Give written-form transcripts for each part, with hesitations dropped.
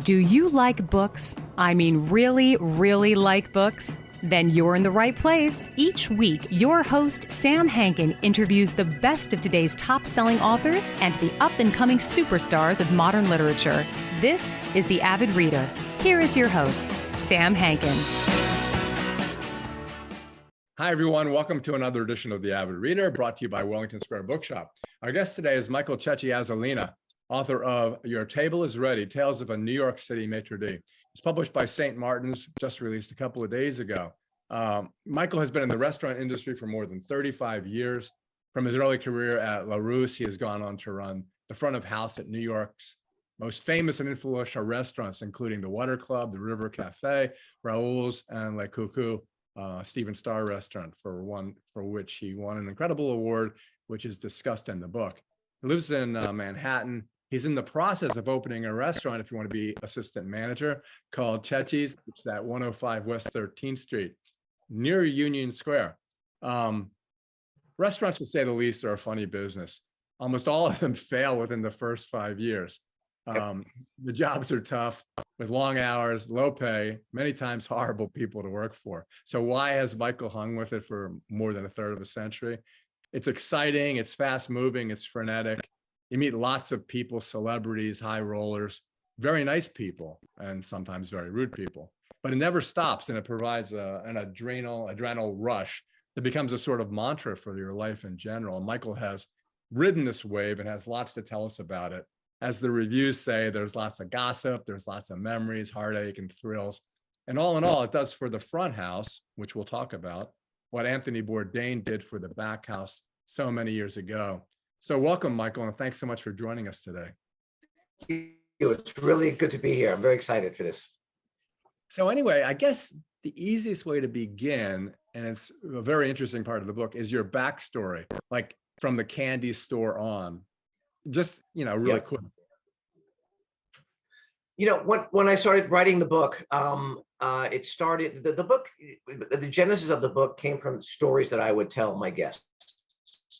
Do you like books? I mean, really, really like books? Then you're in the right place. Each week, your host, Sam Hankin, interviews the best of today's top-selling authors and the up-and-coming superstars of modern literature. This is The Avid Reader. Here is your host, Sam Hankin. Hi, everyone. Welcome to another edition of The Avid Reader, brought to you by Wellington Square Bookshop. Our guest today is Michael Cecchi Azzolina, author of Your Table is Ready, Tales of a New York City Maitre D. It's published by St. Martin's, just released a couple of days ago. Michael has been in the restaurant industry for more than 35 years. From his early career at Rousse, he has gone on to run the front of house at New York's most famous and influential restaurants, including the Water Club, the River Café, Raoul's, and Coucou, Stephen Starr restaurant, for which he won an incredible award, which is discussed in the book. He lives in Manhattan. He's in the process of opening a restaurant, if you want to be assistant manager, called Cecchi's. It's at 105 West 13th Street, near Union Square. Restaurants, to say the least, are a funny business. Almost all of them fail within the first 5 years. The jobs are tough, with long hours, low pay, many times horrible people to work for. So why has Michael hung with it for more than a third of a century? It's exciting, it's fast moving, it's frenetic. You meet lots of people, celebrities, high rollers, very nice people, and sometimes very rude people. But it never stops, and it provides an adrenal rush that becomes a sort of mantra for your life in general. And Michael has ridden this wave and has lots to tell us about it. As the reviews say, there's lots of gossip, there's lots of memories, heartache, and thrills. And all in all, it does for the front house, which we'll talk about, what Anthony Bourdain did for the back house so many years ago. So welcome, Michael, and thanks so much for joining us today. Thank you. It's really good to be here. I'm very excited for this. So anyway, I guess the easiest way to begin, and it's a very interesting part of the book, is your backstory, like from the candy store on. Just, really quick. When I started writing the book, it started, the book, the genesis of the book came from stories that I would tell my guests.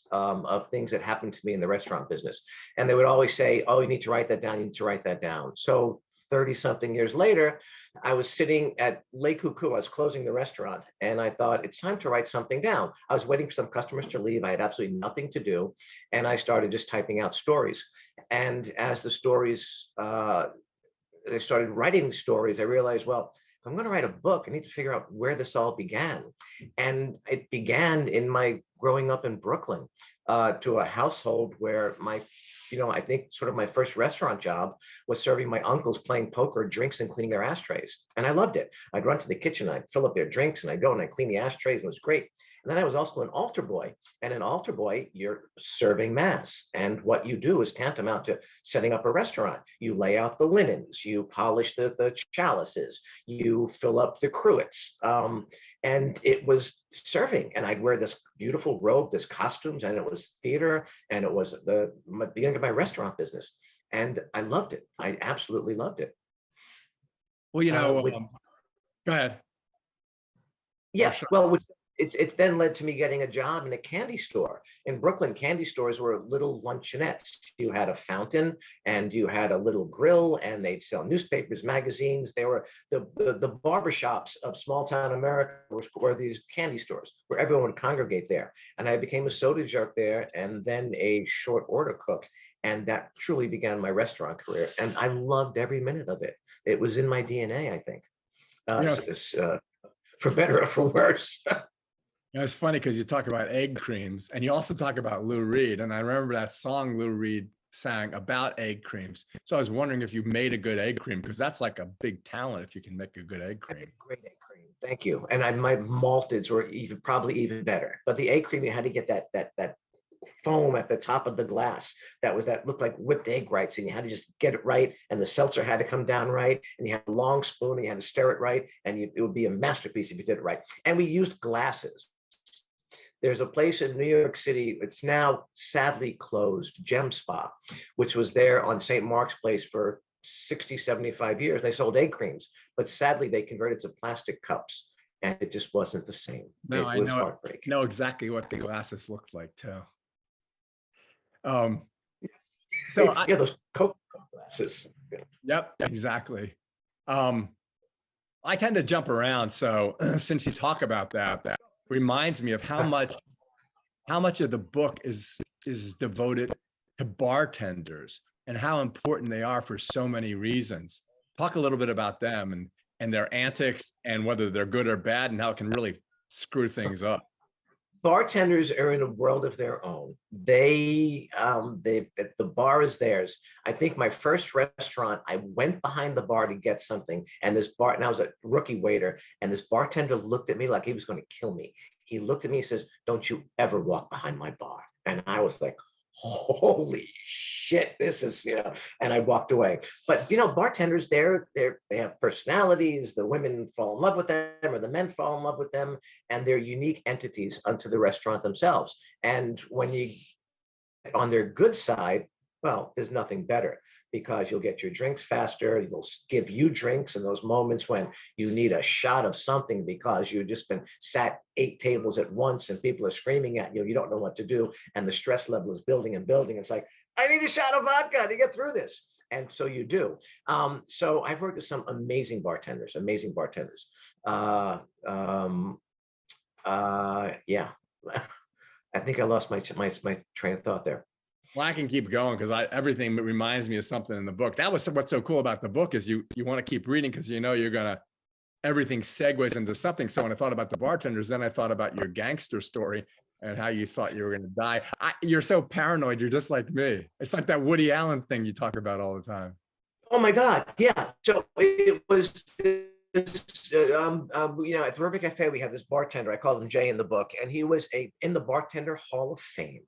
Of things that happened to me in the restaurant business. And they would always say, oh, you need to write that down, you need to write that down. So 30-something years later, I was sitting at Coucou, I was closing the restaurant, and I thought, it's time to write something down. I was waiting for some customers to leave, I had absolutely nothing to do, and I started just typing out stories. And as the stories, I started writing stories, I realized, well, if I'm going to write a book, I need to figure out where this all began. And it began in my growing up in Brooklyn, to a household where I think sort of my first restaurant job was serving my uncles, playing poker, drinks, and cleaning their ashtrays. And I loved it. I'd run to the kitchen, I'd fill up their drinks, and I'd go and I'd clean the ashtrays, and it was great. And then I was also an altar boy. And an altar boy, you're serving mass. And what you do is tantamount to setting up a restaurant. You lay out the linens, you polish the chalices, you fill up the cruets. And it was serving. And I'd wear this beautiful robe, this costumes, and it was theater, and it was the beginning of my restaurant business. And I loved it. I absolutely loved it. Well, go ahead. Yeah, well, it's then led to me getting a job in a candy store. In Brooklyn, candy stores were little luncheonettes. You had a fountain and you had a little grill, and they'd sell newspapers, magazines. They were the barbershops of small town America were these candy stores where everyone would congregate there. And I became a soda jerk there, and then a short order cook. And that truly began my restaurant career. And I loved every minute of it. It was in my DNA, I think, for better or for worse. It's funny because you talk about egg creams, and you also talk about Lou Reed. And I remember that song Lou Reed sang about egg creams. So I was wondering if you made a good egg cream, because that's like a big talent if you can make a good egg cream. Great egg cream. Thank you. And my malteds were probably even better. But the egg cream, you had to get that foam at the top of the glass that looked like whipped egg whites, and you had to just get it right, and the seltzer had to come down right, and you had a long spoon, and you had to stir it right, and it would be a masterpiece if you did it right. And we used glasses. There's a place in New York City, it's now sadly closed, Gem Spa, which was there on St. Mark's Place for 60, 75 years. They sold egg creams, but sadly they converted to plastic cups, and it just wasn't the same. No, it was heartbreaking. I know exactly what the glasses looked like too. Those glasses. Yep, exactly. I tend to jump around. So since you talk about that, that reminds me of how much of the book is devoted to bartenders and how important they are for so many reasons. Talk a little bit about them and their antics and whether they're good or bad and how it can really screw things up. Bartenders are in a world of their own. The bar is theirs. I think my first restaurant, I went behind the bar to get something, and and I was a rookie waiter, and this bartender looked at me like he was going to kill me. He looked at me and says, "Don't you ever walk behind my bar." And I was like, holy shit, this is, and I walked away. But, bartenders, they have personalities. The women fall in love with them, or the men fall in love with them, and they're unique entities unto the restaurant themselves. And when you get on their good side, well, there's nothing better, because you'll get your drinks faster. They'll give you drinks in those moments when you need a shot of something because you've just been sat 8 tables at once and people are screaming at you. You don't know what to do. And the stress level is building and building. It's like, I need a shot of vodka to get through this. And so you do. So I've worked with some amazing bartenders. Yeah. I think I lost my train of thought there. Well, I can keep going because everything reminds me of something in the book. That was what's so cool about the book is you want to keep reading because everything segues into something. So when I thought about the bartenders, then I thought about your gangster story and how you thought you were going to die. You're so paranoid. You're just like me. It's like that Woody Allen thing you talk about all the time. Oh my God. Yeah. So it was at the River Café, we had this bartender. I called him Jay in the book, and he was in the Bartender Hall of Fame.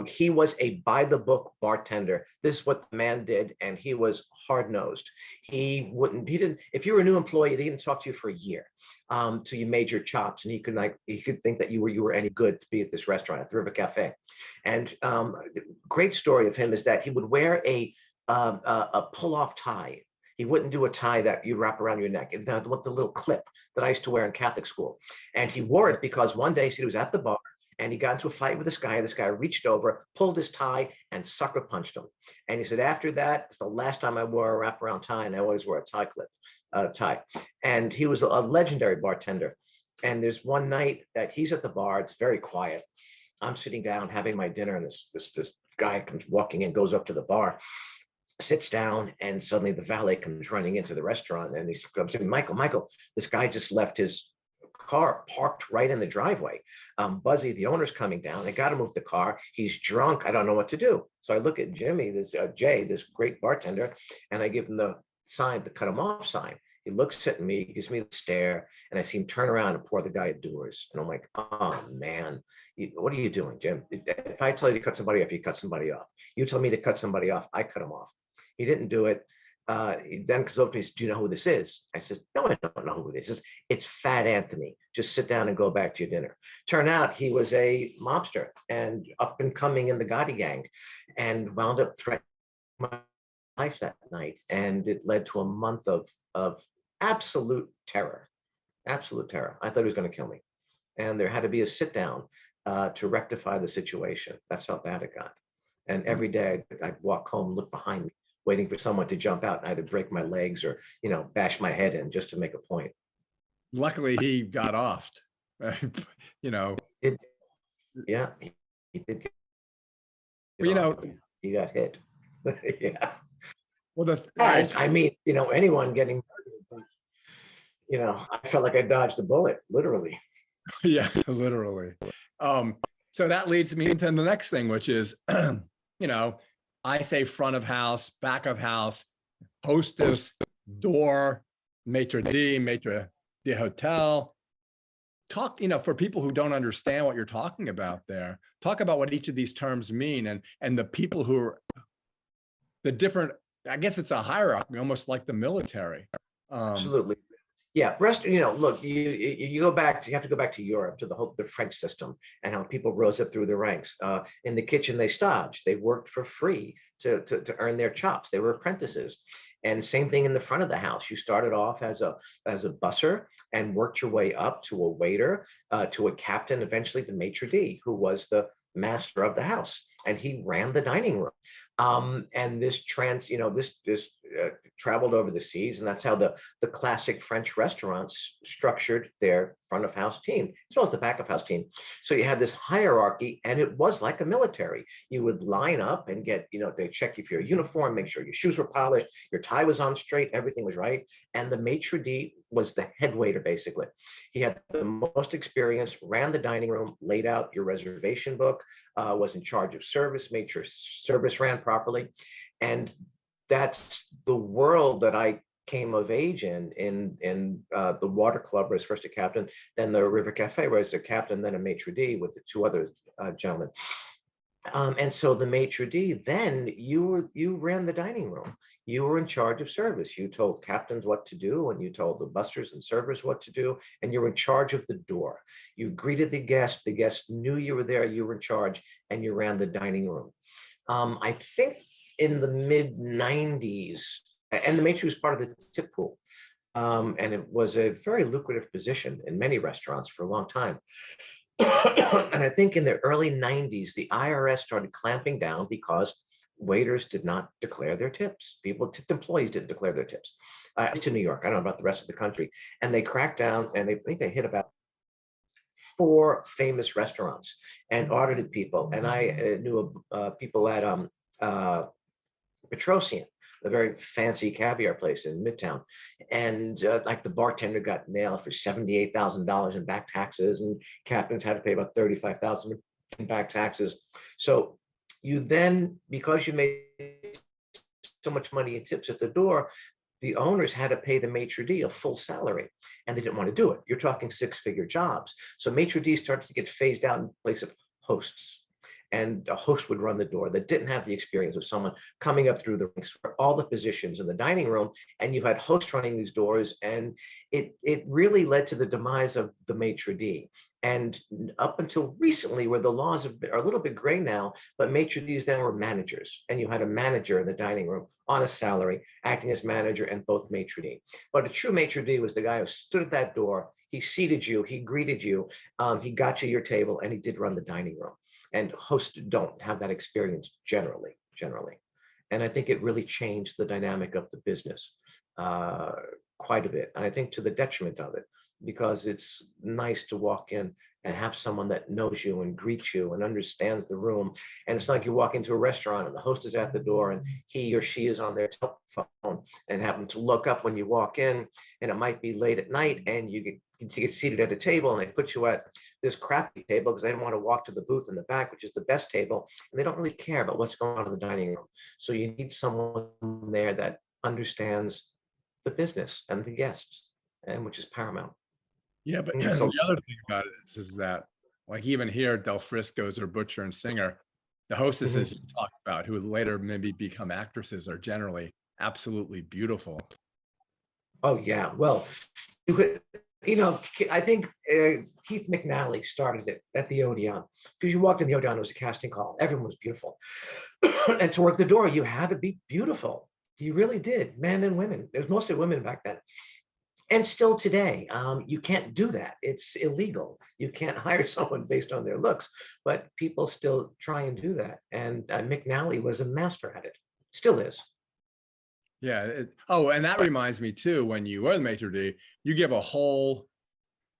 He was a by-the-book bartender. This is what the man did, and he was hard-nosed. If you were a new employee, he didn't talk to you for a year till you made your chops, and he could think that you were any good to be at this restaurant at the River Café. And the great story of him is that he would wear a pull-off tie. He wouldn't do a tie that you wrap around your neck. It had the little clip that I used to wear in Catholic school. And he wore it because one day he was at the bar and he got into a fight with this guy. This guy reached over, pulled his tie, and sucker punched him. And he said, after that, it's the last time I wore a wraparound tie, and I always wore a tie. And he was a legendary bartender. And there's one night that he's at the bar. It's very quiet. I'm sitting down having my dinner, and this guy comes walking in, goes up to the bar, sits down, and suddenly the valet comes running into the restaurant, and he comes to me, Michael, this guy just left his car parked right in the driveway. Buzzy, the owner's coming down. I got to move the car. He's drunk. I don't know what to do. So I look at Jay, this great bartender, and I give him the sign, the cut him off sign. He looks at me, gives me the stare, and I see him turn around and pour the guy a Doers. And I'm like, oh man, what are you doing, Jim? If I tell you to cut somebody off, you cut somebody off. You tell me to cut somebody off, I cut him off. He didn't do it. He then comes up to me and says, do you know who this is? I said, no, I don't know who this is. It's Fat Anthony. Just sit down and go back to your dinner. Turned out he was a mobster and up and coming in the Gotti gang, and wound up threatening my life that night. And it led to a month of absolute terror. Absolute terror. I thought he was going to kill me. And there had to be a sit down to rectify the situation. That's how bad it got. And every day I'd walk home, look behind me, waiting for someone to jump out, and I had to break my legs or, bash my head in just to make a point. Luckily, he got offed. Yeah, he did. He got hit. Yeah. Well, anyone getting, I felt like I dodged a bullet, literally. Yeah, literally. So that leads me into the next thing, which is, I say front of house, back of house, hostess, door, maitre d', maitre d' hotel. Talk, for people who don't understand what you're talking about there, talk about what each of these terms mean and the people who are the different, I guess it's a hierarchy, almost like the military. Absolutely. Yeah, look, you go back. You have to go back to Europe, to the French system, and how people rose up through the ranks. In the kitchen, they staged. They worked for free to earn their chops. They were apprentices. And same thing in the front of the house. You started off as a busser and worked your way up to a waiter, to a captain, eventually the maitre d', who was the master of the house. and he ran the dining room. And this traveled over the seas, and that's how the classic French restaurants structured their front of house team as well as the back of house team. So you had this hierarchy, and it was like a military. You would line up and get, they check you for your uniform, make sure your shoes were polished, your tie was on straight, everything was right. And the maitre d was the head waiter, basically. He had the most experience, ran the dining room, laid out your reservation book, was in charge of service, made sure service ran properly. And that's the world that I came of age in the Water Club, where I was first a captain, then the River Café, where I was a captain, then a maitre d with the two other gentlemen. And so the maitre d, then you ran the dining room. You were in charge of service. You told captains what to do, and you told the busters and servers what to do, and you were in charge of the door. You greeted the guest knew you were there, you were in charge, and you ran the dining room. I think in the mid 90s, and the maitre d was part of the tip pool. And it was a very lucrative position in many restaurants for a long time. And I think in the early 90s, the IRS started clamping down because waiters did not declare their tips. Tipped employees didn't declare their tips. To New York, I don't know about the rest of the country. And they cracked down, and I think they hit about 4 famous restaurants and audited people. And I knew people at Petrosian, a very fancy caviar place in Midtown. And like the bartender got nailed for $78,000 in back taxes, and captains had to pay about $35,000 in back taxes. So you then, because you made so much money in tips at the door, the owners had to pay the maitre d a full salary, and they didn't want to do it. You're talking 6-figure jobs. So maitre d started to get phased out in place of hosts. And a host would run the door that didn't have the experience of someone coming up through the ranks for all the positions in the dining room. And you had hosts running these doors, and it really led to the demise of the maitre d. And up until recently, where the laws are a little bit gray now, but maitre d's then were managers, and you had a manager in the dining room on a salary, acting as manager and both maitre d. But a true maitre d was the guy who stood at that door. He seated you, he greeted you, he got you your table, and he did run the dining room. And hosts don't have that experience generally. And I think it really changed the dynamic of the business quite a bit. And I think to the detriment of it, because it's nice to walk in and have someone that knows you and greets you and understands the room. And it's not like you walk into a restaurant and the host is at the door and he or she is on their telephone and happen to look up when you walk in, and it might be late at night, and you get seated at a table, and they put you at this crappy table because they don't want to walk to the booth in the back, which is the best table, and they don't really care about what's going on in the dining room. So you need someone there that understands the business and the guests, and which is paramount. Yeah, but the other thing about it is that, like, even here, Del Frisco's or Butcher and Singer, the hostesses you talked about, who later maybe become actresses, are generally absolutely beautiful. Oh yeah, well, I think Keith McNally started it at the Odeon, because you walked in the Odeon, it was a casting call. Everyone was beautiful. And to work the door, you had to be beautiful. You really did, men and women. There's mostly women back then. And still today, you can't do that. It's illegal. You can't hire someone based on their looks, but people still try and do that. And McNally was a master at it, still is. Yeah. And that reminds me too, when you were the maitre d', you give a whole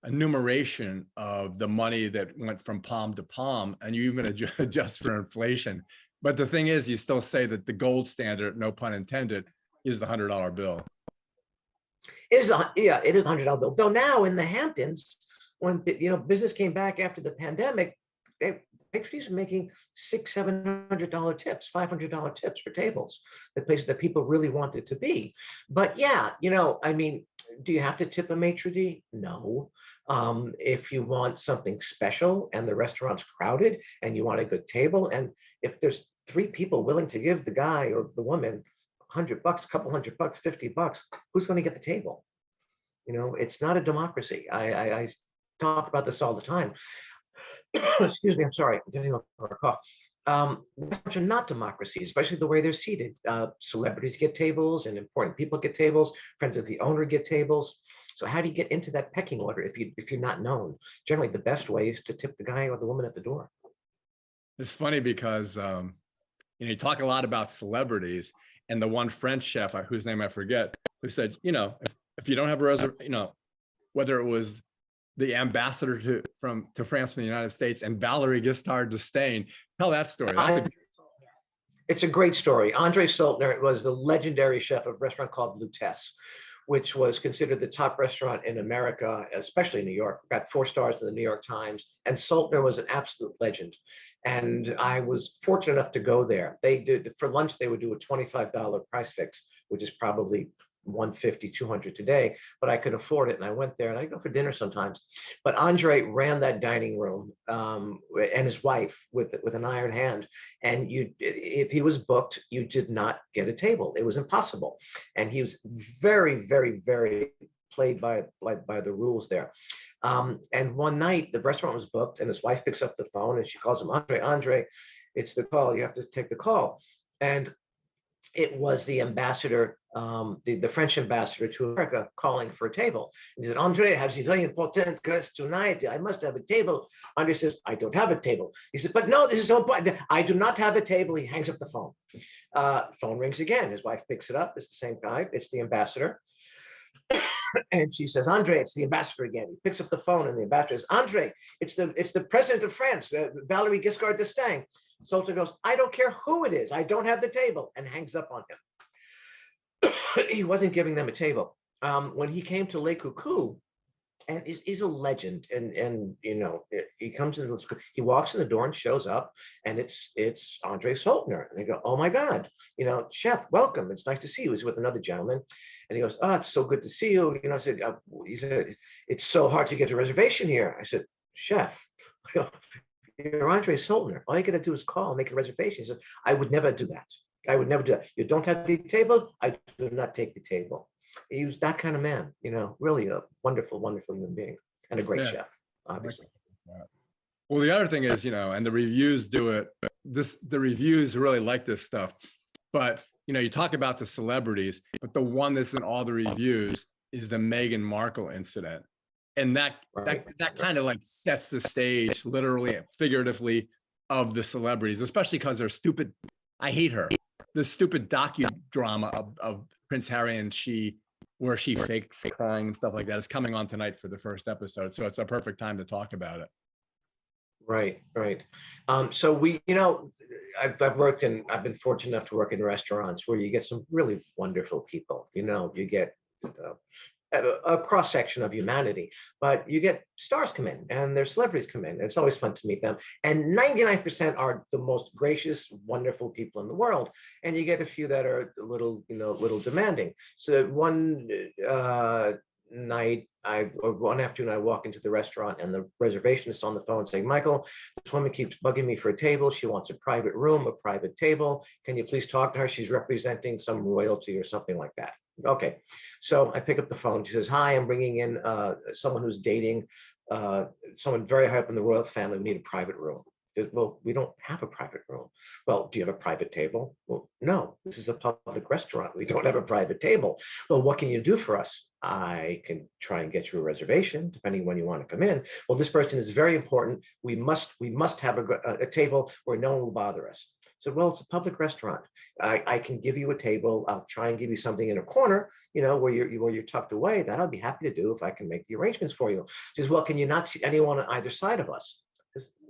enumeration of the money that went from palm to palm, and you even adjust for inflation. But the thing is, you still say that the gold standard, no pun intended, is the $100 bill. It is a $100 bill. Though now in the Hamptons, when business came back after the pandemic, maitres are making $600-700 tips, $500 tips for tables, the places that people really wanted to be. But yeah, I mean, do you have to tip a maitre d'? No. If you want something special and the restaurant's crowded and you want a good table, and if there's 3 people willing to give the guy or the woman $100, a couple $100, $50, who's going to get the table? It's not a democracy. I talk about this all the time. Excuse me, I'm sorry, I'm getting over a cough. Restaurants are not democracies, especially the way they're seated. Celebrities get tables, and important people get tables. Friends of the owner get tables. So how do you get into that pecking order if you're not known? Generally, the best way is to tip the guy or the woman at the door. It's funny because, you talk a lot about celebrities, and the one French chef, whose name I forget, who said, if you don't have a reservation, whether it was the ambassador to France from the United States and Valerie Giscard d'Estaing, tell that story. It's a great story. Andre Soltner was the legendary chef of a restaurant called Lutèce, which was considered the top restaurant in America, especially New York. Got 4 stars in the New York Times. And Soltner was an absolute legend. And I was fortunate enough to go there. They did, for lunch, they would do a $25 price fix, which is probably $150, $200 today, but I could afford it. And I went there, and I go for dinner sometimes. But Andre ran that dining room, and his wife with an iron hand. And if he was booked, you did not get a table. It was impossible. And he was very, very, very played by the rules there. And one night the restaurant was booked, and his wife picks up the phone and she calls him, Andre, it's the call. You have to take the call. And it was the ambassador, the French ambassador to America, calling for a table. He said, Andre, I have a very important guest tonight. I must have a table. Andre says, I don't have a table. He said, but no, this is so important. I do not have a table. He hangs up the phone. Phone rings again. His wife picks it up. It's the same guy. It's the ambassador. And she says, Andre, it's the ambassador again. He picks up the phone, and the ambassador says, Andre, it's the president of France, Valerie Giscard d'Estaing. Soltner goes, I don't care who it is. I don't have the table, and hangs up on him. He wasn't giving them a table. When he came to Le Coucou, and he's a legend, and he comes into he walks in the door and shows up, and it's Andre Soltner, and they go, oh my God, chef, welcome, it's nice to see you. He's with another gentleman, and he goes, oh, it's so good to see you. I said, he said, it's so hard to get a reservation here. I said, chef, you're Andre Soltner. All you got to do is call and make a reservation. He said, I would never do that. I would never do that. You don't have the table, I do not take the table. He was that kind of man, really a wonderful, wonderful human being, and a great chef, obviously. Well, the other thing is, and the reviews do it. The reviews really like this stuff, but you talk about the celebrities, but the one that's in all the reviews is the Meghan Markle incident, and that kind of like sets the stage, literally and figuratively, of the celebrities, especially because they're stupid. I hate her. The stupid docudrama of Prince Harry and she, where she fakes crying and stuff like that, is coming on tonight for the first episode. So it's a perfect time to talk about it. Right. So I've been fortunate enough to work in restaurants where you get some really wonderful people. You get a cross section of humanity, but you get stars come in and their celebrities come in. It's always fun to meet them. And 99% are the most gracious, wonderful people in the world. And you get a few that are a little demanding. So one afternoon, I walk into the restaurant, and the reservationist on the phone saying, Michael, this woman keeps bugging me for a table. She wants a private room, a private table. Can you please talk to her? She's representing some royalty or something like that. Okay, so I pick up the phone. She says, hi, I'm bringing in someone who's dating someone very high up in the royal family. We need a private room. Well, we don't have a private room. Well, do you have a private table? Well, no, this is a public restaurant. We don't have a private table. Well, what can you do for us? I can try and get you a reservation, depending when you want to come in. Well, this person is very important. We must have a table where no one will bother us. So, well, it's a public restaurant. I can give you a table. I'll try and give you something in a corner, where you're tucked away. That I'll be happy to do if I can make the arrangements for you. She says, well, can you not see anyone on either side of us?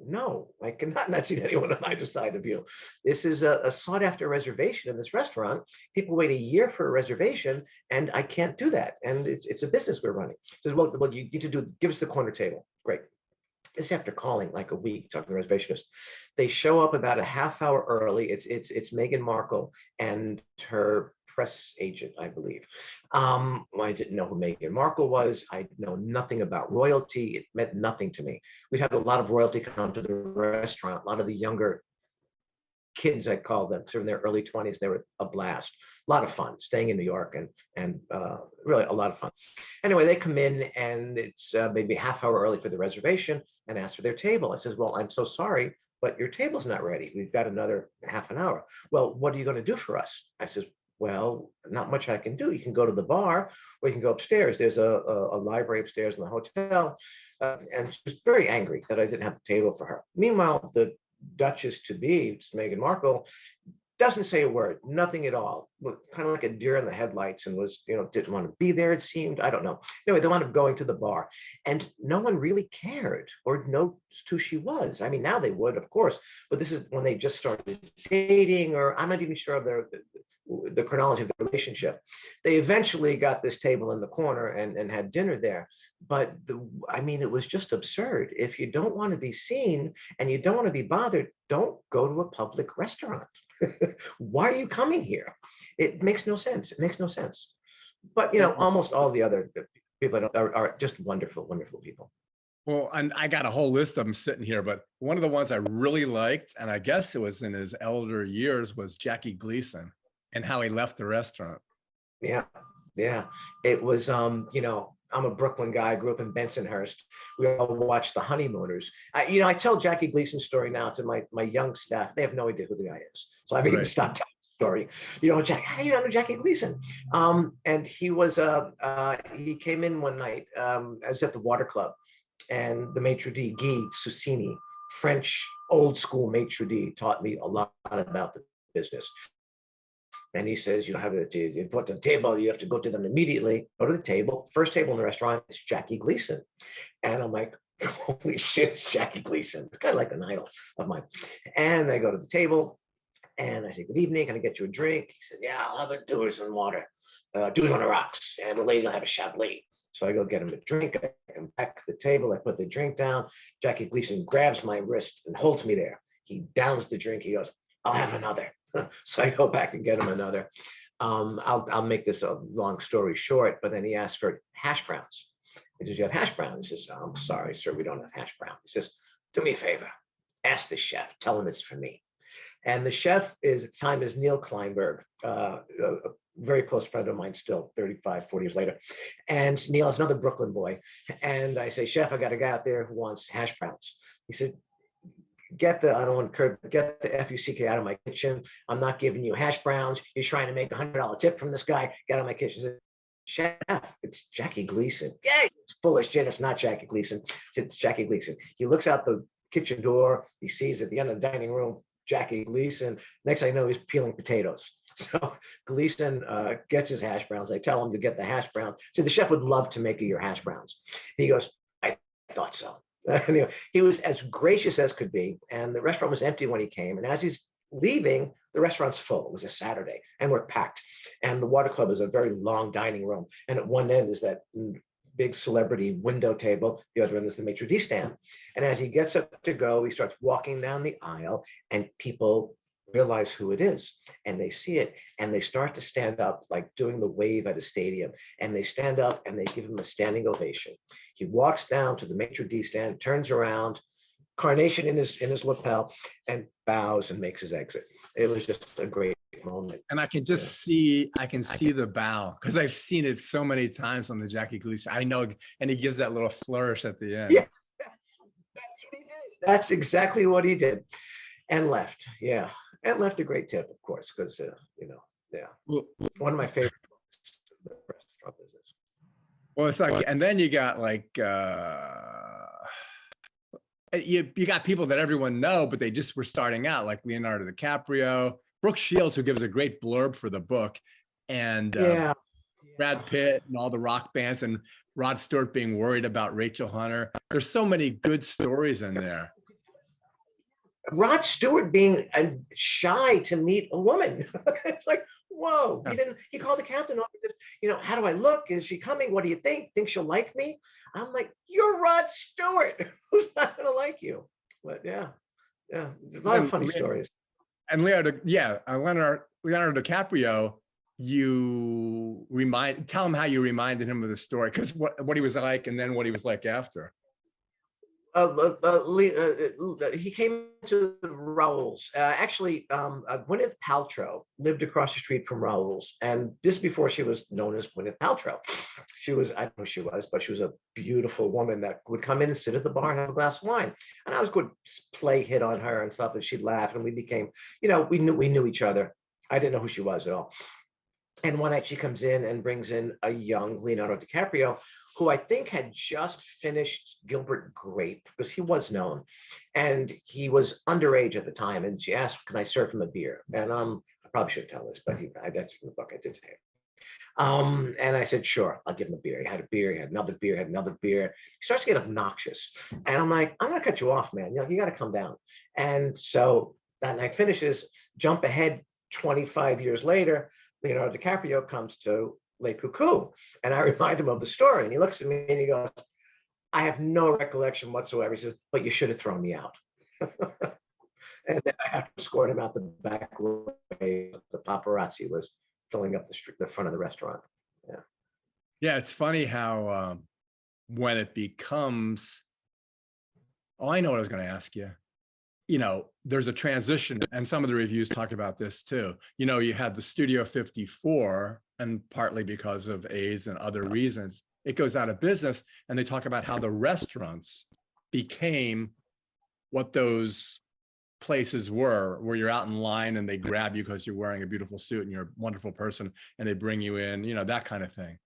No, I cannot not see anyone on either side of you. This is a sought after reservation in this restaurant. People wait a year for a reservation, and I can't do that. And it's a business we're running. Says, well, you need to give us the corner table. Great. This after calling like a week, talking to the reservationist. They show up about a half hour early. It's Meghan Markle and her press agent, I believe. I didn't know who Meghan Markle was. I know nothing about royalty. It meant nothing to me. We'd had a lot of royalty come to the restaurant. A lot of the younger kids, I call them, sort of in their early 20s. They were a blast. A lot of fun, staying in New York, and really a lot of fun. Anyway, they come in, and it's maybe a half hour early for the reservation, and ask for their table. I says, well, I'm so sorry, but your table's not ready. We've got another half an hour. Well, what are you going to do for us? I says, well, not much I can do. You can go to the bar, or you can go upstairs. There's a library upstairs in the hotel. And she was very angry that I didn't have the table for her. Meanwhile, the Duchess to be, Meghan Markle, doesn't say a word, nothing at all. Looked kind of like a deer in the headlights, and was, didn't want to be there, it seemed. I don't know. Anyway, they wound up going to the bar, and no one really cared or noticed who she was. I mean, now they would, of course, but this is when they just started dating, or I'm not even sure of the chronology of the relationship. They eventually got this table in the corner and had dinner there. But I mean, it was just absurd. If you don't want to be seen and you don't want to be bothered, don't go to a public restaurant. Why are you coming here? It makes no sense. It makes no sense. But, almost all the other people are just wonderful, wonderful people. Well, and I got a whole list of them sitting here, but one of the ones I really liked, and I guess it was in his elder years, was Jackie Gleason and how he left the restaurant. Yeah. It was, I'm a Brooklyn guy, grew up in Bensonhurst. We all watched The Honeymooners. I tell Jackie Gleason's story now to my young staff. They have no idea who the guy is. So I've even stopped telling the story. Jack, how do you know Jackie Gleason? And he was, he came in one night, I was at the Water Club, and the Maitre D, Guy Susini, French old school Maitre D, taught me a lot about the business. And he says, you put the table, you have to go to them immediately. Go to the table. First table in the restaurant is Jackie Gleason. And I'm like, holy shit, it's Jackie Gleason. It's kind of like an idol of mine. And I go to the table and I say, good evening, can I get you a drink? He said, yeah, I'll have a Dews and water. Dews on the rocks. And the lady will have a Chablis. So I go get him a drink. I come back to the table. I put the drink down. Jackie Gleason grabs my wrist and holds me there. He downs the drink. He goes, I'll have another. So I go back and get him another. I'll make this a long story short, but then he asked for hash browns. He says, you have hash browns? He says, oh, I'm sorry, sir, we don't have hash browns. He says, do me a favor, ask the chef, tell him it's for me. And the chef at the time is Neil Kleinberg, a very close friend of mine still, 35, 40 years later. And Neil is another Brooklyn boy. And I say, chef, I got a guy out there who wants hash browns. He said, get the FUCK out of my kitchen. I'm not giving you hash browns. You're trying to make $100 tip from this guy. Get out of my kitchen. He said, chef, it's Jackie Gleason. Yeah, it's full of shit. It's not Jackie Gleason. It's Jackie Gleason. He looks out the kitchen door. He sees at the end of the dining room, Jackie Gleason. Next thing I know, he's peeling potatoes. So Gleason gets his hash browns. I tell him to get the hash browns. So the chef would love to make you your hash browns. He goes, I thought so. He was as gracious as could be, and the restaurant was empty when he came. And as he's leaving, the restaurant's full. It was a Saturday, and we're packed. And the Water Club is a very long dining room, and at one end is that big celebrity window table. The other end is the maitre d' stand. And as he gets up to go, he starts walking down the aisle, and people realize who it is, and they see it, and they start to stand up, like doing the wave at a stadium, and they stand up and they give him a standing ovation. He walks down to the maitre d' stand, turns around, carnation in his lapel, and bows and makes his exit. It was just a great moment. And I can just see the bow, because I've seen it so many times on the Jackie Gleason. I know, and he gives that little flourish at the end. Yeah, that's what he did. That's exactly what he did, and left. Yeah. And left a great tip, of course, because, one of my favorite books in the restaurant business. Well, it's like, and then you got like, you got people that everyone know, but they just were starting out, like Leonardo DiCaprio, Brooke Shields, who gives a great blurb for the book, and Brad Pitt and all the rock bands, and Rod Stewart being worried about Rachel Hunter. There's so many good stories in there. Rod Stewart being shy to meet a woman. It's like, whoa. He called the captain up and just, how do I look? Is she coming? What do you think? Think she'll like me? I'm like, you're Rod Stewart. Who's not going to like you? But yeah. There's a lot of funny stories. And Leonardo DiCaprio, tell him how you reminded him of the story, because what he was like and then what he was like after. He came to Raoul's. Actually, Gwyneth Paltrow lived across the street from Raoul's, and this before she was known as Gwyneth Paltrow. She was, I don't know who she was, but she was a beautiful woman that would come in and sit at the bar and have a glass of wine. And I was good play hit on her and stuff, and she'd laugh, and we became, we knew each other. I didn't know who she was at all. And one night she comes in and brings in a young Leonardo DiCaprio, who I think had just finished Gilbert Grape, because he was known. And he was underage at the time. And she asked, can I serve him a beer? And I probably should tell this, but that's in the book. I did say it. And I said, sure, I'll give him a beer. He had a beer, he had another beer, had another beer. He starts to get obnoxious. And I'm like, I'm gonna cut you off, man. You gotta come down. And so that night finishes, jump ahead 25 years later, Leonardo DiCaprio comes to Lake Coucou. And I remind him of the story. And he looks at me and he goes, I have no recollection whatsoever. He says, but you should have thrown me out. And then I have to escort him out the back way. The paparazzi was filling up the street, the front of the restaurant. Yeah. Yeah, it's funny how when it becomes, oh, I know what I was going to ask you. You know, there's a transition, and some of the reviews talk about this too. You know, you had the Studio 54, and partly because of AIDS and other reasons, it goes out of business. And they talk about how the restaurants became what those places were, where you're out in line and they grab you because you're wearing a beautiful suit and you're a wonderful person, and they bring you in, you know, that kind of thing.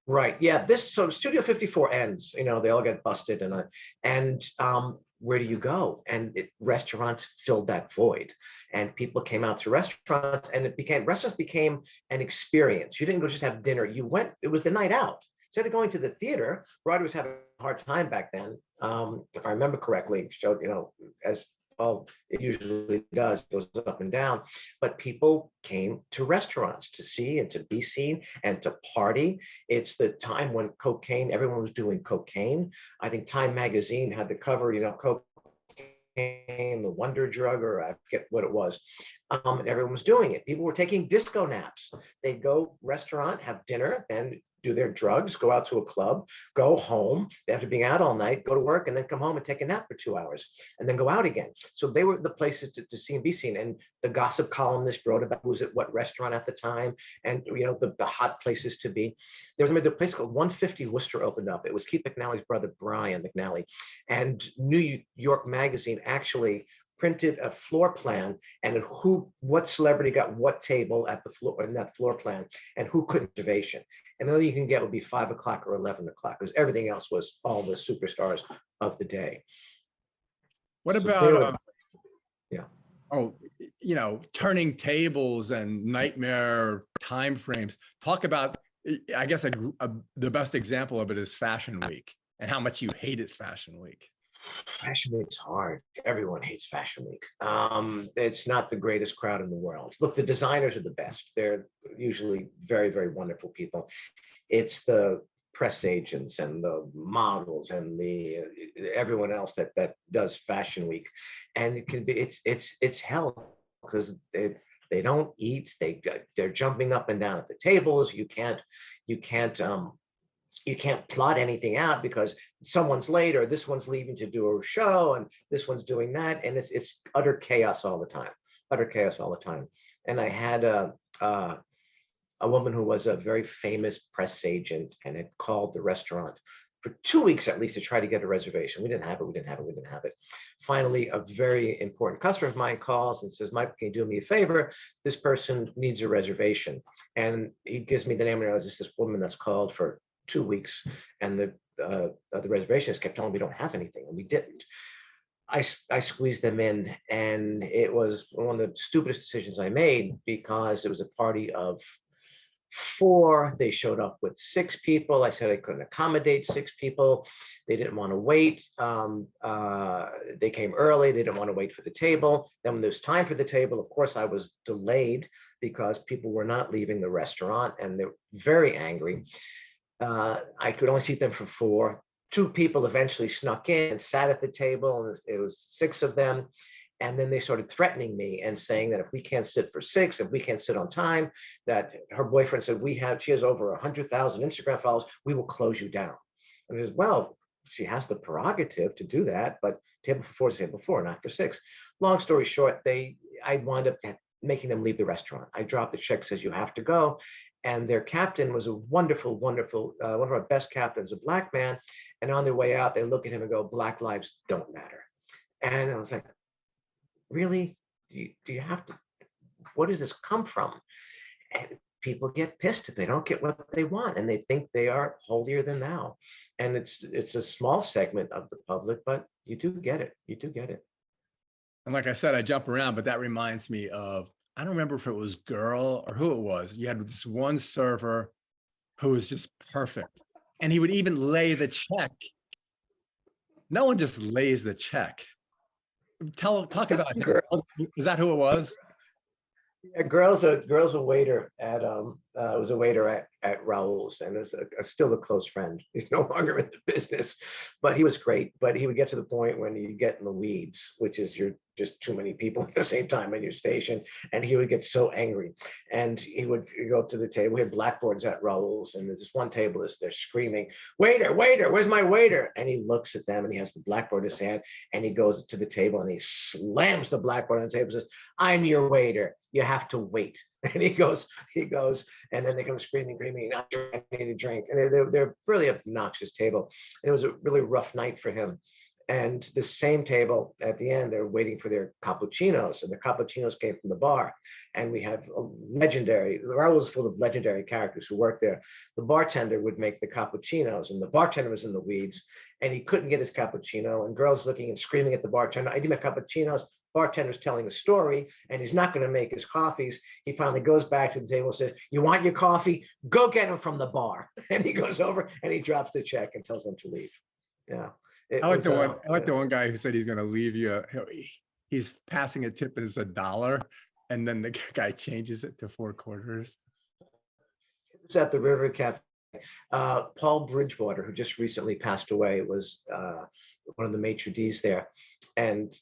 Right. Yeah. So Studio 54 ends, you know, they all get busted and where do you go? And restaurants filled that void, and people came out to restaurants, and restaurants became an experience. You didn't go just have dinner. You went, it was the night out. Instead of going to the theater, Broadway was having a hard time back then. If I remember correctly, it showed, you know, as well, it usually does, goes up and down, but people came to restaurants to see and to be seen and to party. It's the time when everyone was doing cocaine. I think Time magazine had the cover, you know, cocaine, the wonder drug, or I forget what it was. And everyone was doing it. People were taking disco naps. They'd go restaurant, have dinner, then do their drugs, go out to a club, go home after being out all night, go to work, and then come home and take a nap for 2 hours, and then go out again. So they were the places to see and be seen. And the gossip columnist wrote about who was at what restaurant at the time, and you know, the hot places to be. There was a place called 150 Worcester opened up. It was Keith McNally's brother, Brian McNally, and New York Magazine actually printed a floor plan and what celebrity got what table at the floor in that floor plan, and who couldn't reservation. And all you can get would be 5 o'clock or 11 o'clock, because everything else was all the superstars of the day. What So about yeah. Oh, you know, turning tables and nightmare timeframes. Talk about, I guess the best example of it is Fashion Week, and how much you hated Fashion Week. Fashion Week's hard. Everyone hates Fashion Week. It's not the greatest crowd in the world. Look, the designers are the best. They're usually very, very wonderful people. It's the press agents and the models and everyone else that does Fashion Week, and it can be it's hell, because they don't eat. They're jumping up and down at the tables. You can't plot anything out, because someone's late, or this one's leaving to do a show, and this one's doing that, and it's utter chaos all the time. And I had a woman who was a very famous press agent, and had called the restaurant for 2 weeks at least to try to get a reservation. We didn't have it. Finally, a very important customer of mine calls and says, Mike, can you do me a favor? This person needs a reservation. And he gives me the name, and I was just this woman that's called for 2 weeks, and the reservationist kept telling me we don't have anything, and we didn't. I squeezed them in, and it was one of the stupidest decisions I made, because it was a party of 4. They showed up with 6 people. I said I couldn't accommodate 6 people. They didn't want to wait. They came early. They didn't want to wait for the table. Then when there's time for the table, of course, I was delayed, because people were not leaving the restaurant, and they're very angry. I could only seat them for 4. 2 people eventually snuck in and sat at the table, and it was 6 of them. And then they started threatening me and saying that if we can't sit for 6, if we can't sit on time, that her boyfriend said she has over 100,000 Instagram followers, we will close you down. And I said, well, she has the prerogative to do that, but table for 4 is table 4, not for 6. Long story short, I wound up making them leave the restaurant. I dropped the check, says you have to go. And their captain was a wonderful, wonderful, one of our best captains, a Black man. And on their way out, they look at him and go, Black lives don't matter. And I was like, really? Do you have to what does this come from? And people get pissed if they don't get what they want, and they think they are holier than thou. And it's a small segment of the public, but you do get it. You do get it. And like I said, I jump around, but that reminds me of, I don't remember if it was Girl or who it was. You had this one server who was just perfect. And he would even lay the check. No one just lays the check. Talk about him. Girl. Is that who it was? Yeah, girl's a waiter at was a waiter at Raoul's, and is still a close friend. He's no longer in the business, but he was great. But he would get to the point when you get in the weeds, which is you're just too many people at the same time in your station, and he would get so angry. And he would go up to the table. We had blackboards at Raoul's, and there's this one table is they're screaming, "Waiter, waiter, where's my waiter?" And he looks at them, and he has the blackboard in his hand, and he goes to the table and he slams the blackboard on the table and says, "I'm your waiter. You have to wait." And he goes, and then they come screaming, "I need a drink." And they're really obnoxious table. And it was a really rough night for him. And the same table at the end, they're waiting for their cappuccinos, and the cappuccinos came from the bar. And we have a legendary, Raoul's full of legendary characters who work there. The bartender would make the cappuccinos, and the bartender was in the weeds, and he couldn't get his cappuccino. And girls looking and screaming at the bartender, "I do my cappuccinos." Bartender's telling a story, and he's not going to make his coffees. He finally goes back to the table and says, "You want your coffee? Go get him from the bar." And he goes over and he drops the check and tells them to leave. Yeah. I like the one guy who said he's going to leave you. He's passing a tip and it's $1, and then the guy changes it to 4 quarters. It was at the River Café. Paul Bridgewater, who just recently passed away, was one of the maitre d's there, and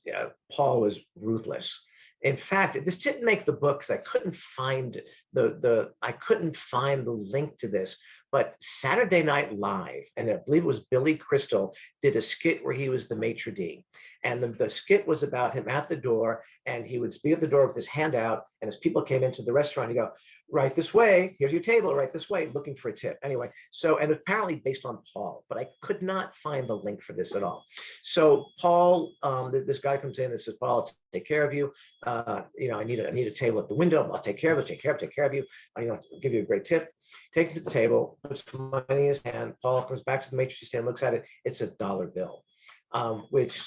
Paul was ruthless. In fact, this didn't make the book because I couldn't find the link to this. But Saturday Night Live, and I believe it was Billy Crystal, did a skit where he was the maitre d'. And the skit was about him at the door, and he would be at the door with his hand out, and as people came into the restaurant, he'd go, "Right this way, here's your table, right this way," looking for a tip. Anyway, so, and apparently based on Paul, but I could not find the link for this at all. So Paul, this guy comes in and says, "Paul, I'll take care of you. I need a table at the window. I'll take care of it, take care of you. I'll give you a great tip." Take it to the table, puts money in his hand. Paul comes back to the maitre d' stand, looks at it. It's a $1 bill, which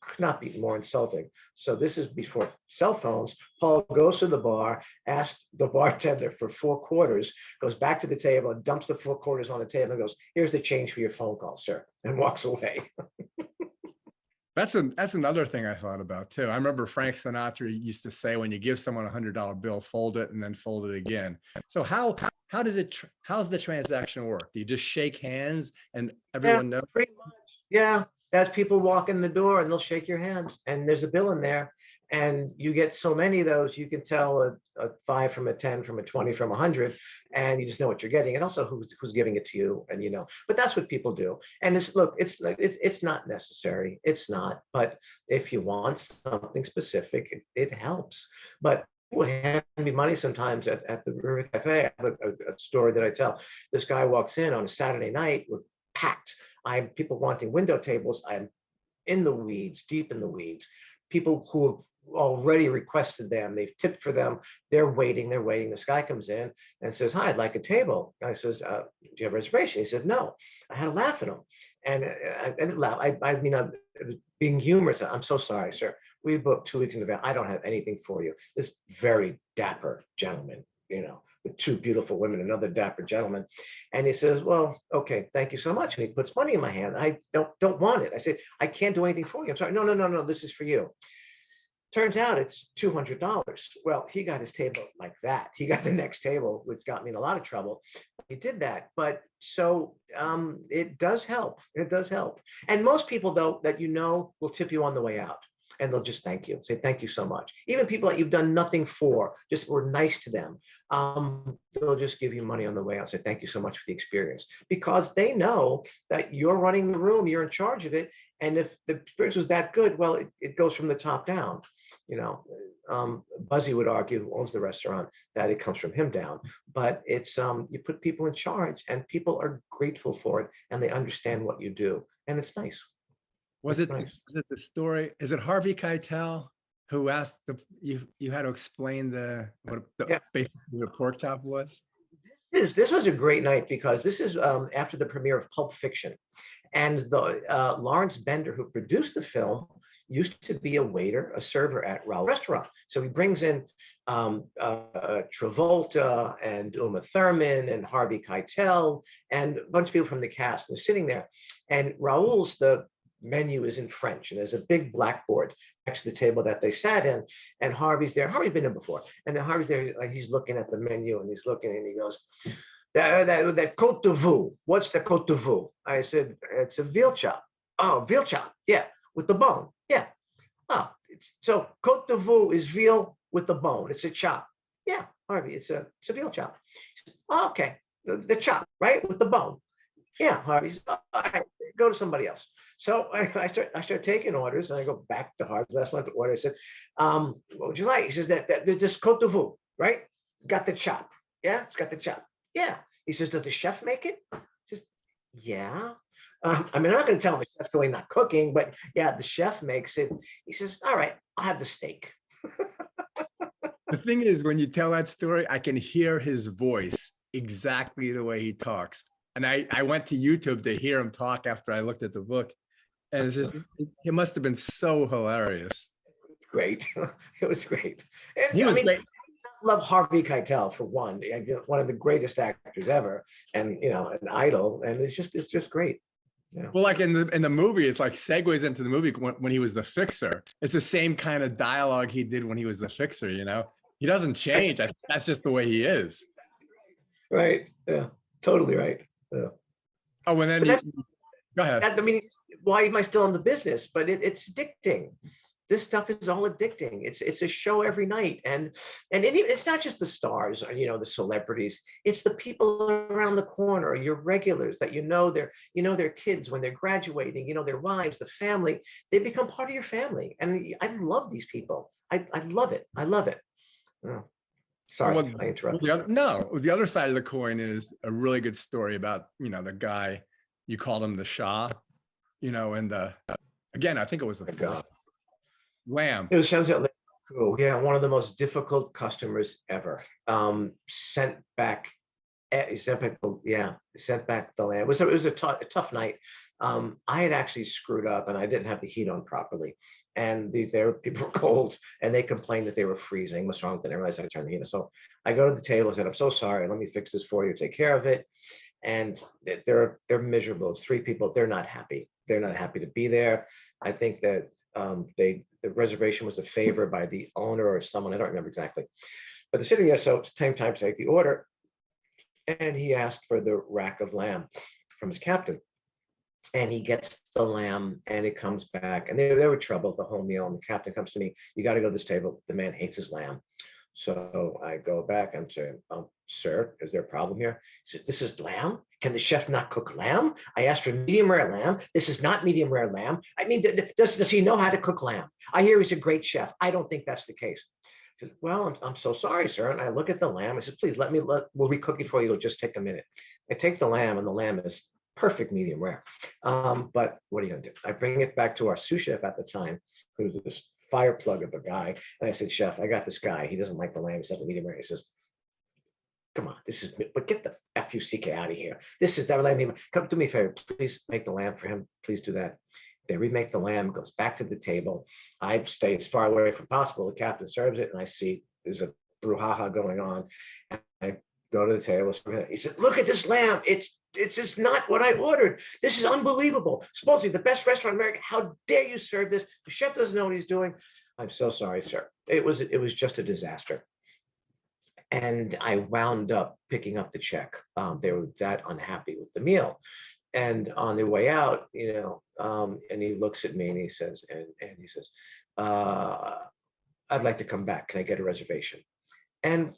could not be more insulting. So this is before cell phones. Paul goes to the bar, asks the bartender for 4 quarters, goes back to the table and dumps the 4 quarters on the table and goes, "Here's the change for your phone call, sir," and walks away. That's another thing I thought about too. I remember Frank Sinatra used to say, when you give someone a $100 bill, fold it and then fold it again. So how does the transaction work? Do you just shake hands and everyone knows? Pretty much. Yeah. As people walk in the door and they'll shake your hand, and there's a bill in there, and you get so many of those, you can tell a 5 from a 10 from a 20 from 100, and you just know what you're getting, and also who's giving it to you, and but that's what people do. And it's not necessary, it's not, but if you want something specific, it helps. But people hand me money sometimes at the River Café. I have a story that I tell. This guy walks in on a Saturday night, we're packed. I'm people wanting window tables. I'm in the weeds, deep in the weeds. People who have already requested them, they've tipped for them. They're waiting. This guy comes in and says, "Hi, I'd like a table." I says, "Do you have a reservation?" He said, "No." I had to laugh at him, and I didn't laugh. I mean, I'm being humorous. "I'm so sorry, sir. We booked 2 weeks in advance. I don't have anything for you." This very dapper gentleman, with 2 beautiful women, another dapper gentleman. And he says, "Well, okay, thank you so much." And he puts money in my hand. I don't want it. I said, "I can't do anything for you. I'm sorry." No, this is for you." Turns out it's $200. Well, he got his table like that. He got the next table, which got me in a lot of trouble. He did that. But so it does help. It does help. And most people, though, that will tip you on the way out. And they'll just thank you, say, "Thank you so much." Even people that you've done nothing for, just were nice to them. They'll just give you money on the way out, say, "Thank you so much for the experience," because they know that you're running the room, you're in charge of it. And if the experience was that good, well, it goes from the top down. Buzzy would argue, who owns the restaurant, that it comes from him down. But it's you put people in charge, and people are grateful for it, and they understand what you do, and it's nice. Was it the story? Is it Harvey Keitel who asked you had to explain basically the pork chop was. This was a great night because this is after the premiere of Pulp Fiction, and the Lawrence Bender, who produced the film, used to be a waiter, a server at Raoul restaurant. So he brings in Travolta and Uma Thurman and Harvey Keitel and a bunch of people from the cast. And they're sitting there, and Raoul's the menu is in French, and there's a big blackboard next to the table that they sat in, and Harvey's there. Harvey's been there before, and then Harvey's there, like he's looking at the menu, and he's looking, and he goes, that Côte de Veau, what's the Côte de Veau? I said, it's a veal chop. Oh, veal chop, yeah, with the bone, yeah. Oh, so Côte de Veau is veal with the bone, it's a chop. Yeah, Harvey, it's a veal chop. Said, oh, okay, the chop, right, with the bone. Yeah, Harvey's, all right, go to somebody else. So I start taking orders, and I go back to Harvey. Last one to order. I said, what would you like? He says that this Côte de Veau, right? It's got the chop. Yeah, it's got the chop. Yeah. He says, does the chef make it? Just yeah. I mean, I'm not going to tell him the chef's really not cooking, but yeah, the chef makes it. He says, all right, I'll have the steak. The thing is, when you tell that story, I can hear his voice exactly the way he talks. And I went to YouTube to hear him talk after I looked at the book. And it's just, it must have been so hilarious. Great. It was great. And, He was great. I love Harvey Keitel for one of the greatest actors ever, and an idol. And it's just great. Yeah. Well, like in the movie, it's like segues into the movie when he was the fixer. It's the same kind of dialogue he did when he was the fixer, He doesn't change. That's just the way he is. Right. Yeah. Totally right. Yeah. Oh, and then go ahead. I mean, why am I still in the business? But it's addicting. This stuff is all addicting. It's a show every night, and it's not just the stars, or, the celebrities. It's the people around the corner, your regulars that their kids when they're graduating, their wives, the family. They become part of your family, and I love these people. I love it. I love it. Oh. Sorry, I interrupted. The other side of the coin is a really good story about, the guy, you called him the Shah, and again, I think it was the lamb. It was Coucou. Yeah, one of the most difficult customers ever. Sent back the lamb. It was a tough night. I had actually screwed up, and I didn't have the heat on properly. And people were cold, and they complained that they were freezing. What's wrong with it? I realized I had to turn the heat on. So I go to the table and said, I'm so sorry. Let me fix this for you. Take care of it. And they're miserable. 3 people. They're not happy. They're not happy to be there. I think that the reservation was a favor by the owner or someone. I don't remember exactly. But they're sitting there. So it's time to take the order. And he asked for the rack of lamb from his captain. And he gets the lamb, and it comes back, and they were troubled the whole meal. And the captain comes to me, you got to go to this table. The man hates his lamb. So I go back and say, sir, is there a problem here? He says, this is lamb? Can the chef not cook lamb? I asked for medium rare lamb. This is not medium rare lamb. I mean, does he know how to cook lamb? I hear he's a great chef. I don't think that's the case. He says, well, I'm so sorry, sir. And I look at the lamb. I said, please we'll recook it for you. It'll just take a minute. I take the lamb, and the lamb is perfect medium rare. But what are you gonna do? I bring it back to our sous chef at the time, who was this fire plug of a guy. And I said, chef, I got this guy. He doesn't like the lamb. He says medium rare. He says, come on, but get the F-U-C-K out of here. This is that lamb. Come do me a favor. Please make the lamb for him. Please do that. They remake the lamb, goes back to the table. I stay as far away from possible. The captain serves it, and I see there's a brouhaha going on. And I go to the table. He said, look at this lamb. It's just not what I ordered. This is unbelievable. Supposedly the best restaurant in America. How dare you serve this? The chef doesn't know what he's doing. I'm so sorry, sir. It was just a disaster. And I wound up picking up the check. They were that unhappy with the meal. And on their way out, and he looks at me and he says, I'd like to come back. Can I get a reservation? And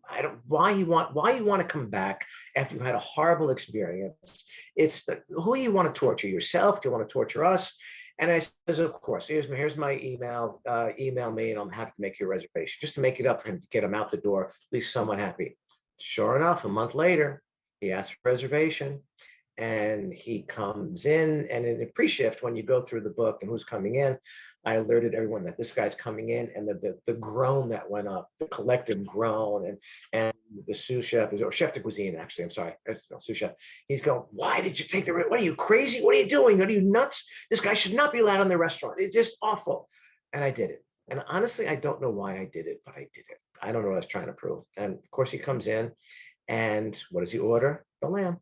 I don't why you want to come back after you had a horrible experience. It's who you want to torture, yourself? Do you want to torture us? And I says, of course, here's my email. Email me, and I'm happy to make your reservation, just to make it up for him, to get him out the door, at least somewhat happy. Sure enough, a month later, he asked for reservation, And he comes in, and in a pre-shift, when you go through the book and who's coming in, I alerted everyone that this guy's coming in, and the groan that went up, the collective groan, and the sous chef, or chef de cuisine, actually, I'm sorry, no, sous chef, he's going, why did you take the, what are you crazy? What are you doing? Are you nuts? This guy should not be allowed in the restaurant. It's just awful. And I did it. And honestly, I don't know why I did it, but I did it. I don't know what I was trying to prove. And of course he comes in, and what does he order? The lamb.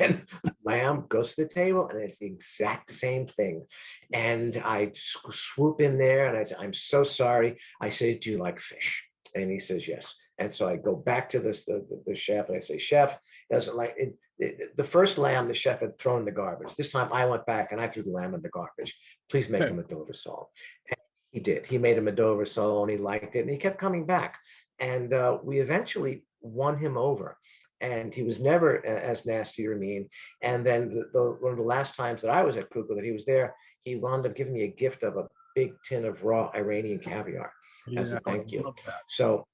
And lamb goes to the table, and it's the exact same thing. And I swoop in there, and I'm so sorry. I say, do you like fish? And he says, yes. And so I go back to the chef, and I say, chef, doesn't like it. The first lamb the chef had thrown in the garbage. This time I went back and I threw the lamb in the garbage. Please make him a Dover sole. And he did. He made him a Dover sole, and he liked it, and he kept coming back. And we eventually won him over. And he was never as nasty or mean. And then one of the last times that I was at Coucou that he was there, he wound up giving me a gift of a big tin of raw Iranian caviar as a thank you. So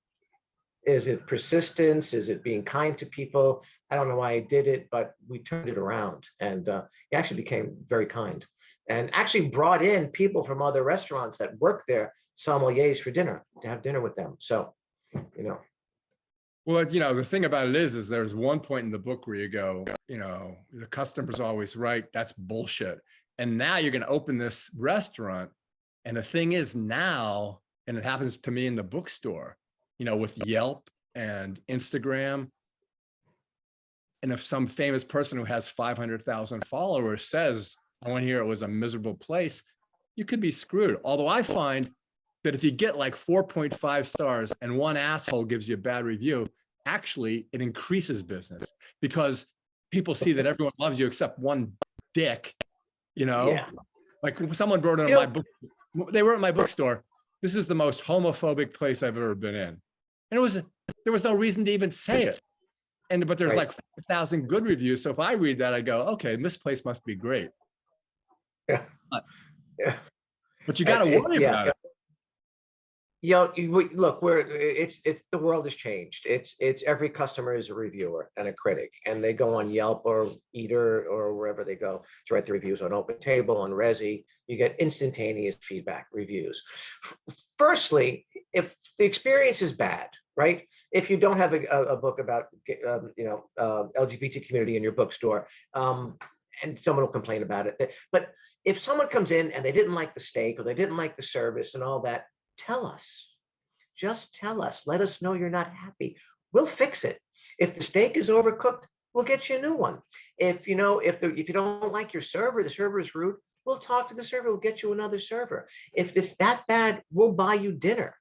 is it persistence? Is it being kind to people? I don't know why I did it, but we turned it around, and he actually became very kind, and actually brought in people from other restaurants that work there, sommeliers, for dinner, to have dinner with them. So, you know. Well, you know, the thing about it is there's one point in the book where you go, you know, the customer's always right. That's bullshit. And now you're going to open this restaurant. And the thing is now, and it happens to me in the bookstore, you know, with Yelp and Instagram. And if some famous person who has 500,000 followers says, I want to hear it was a miserable place, you could be screwed. Although I find that if you get like 4.5 stars and one asshole gives you a bad review, actually it increases business, because people see that everyone loves you except one dick, you know? Yeah. Like someone wrote in my book, they wrote in my bookstore, this is the most homophobic place I've ever been in. And there was no reason to even say it. But there's like 5,000 good reviews. So if I read that, I go, okay, this place must be great. Yeah. But you got to worry about it. You know, look, it's the world has changed. It's every customer is a reviewer and a critic, and they go on Yelp or Eater or wherever they go to write the reviews, on Open Table, on Resi. You get instantaneous feedback reviews. Firstly, if the experience is bad, right? If you don't have a book about LGBT community in your bookstore, and someone will complain about it. But if someone comes in and they didn't like the steak, or they didn't like the service and all that, tell us. Just tell us. Let us know you're not happy. We'll fix it. If the steak is overcooked, we'll get you a new one. If you don't like your server, the server is rude, we'll talk to the server. We'll get you another server. If it's that bad, we'll buy you dinner.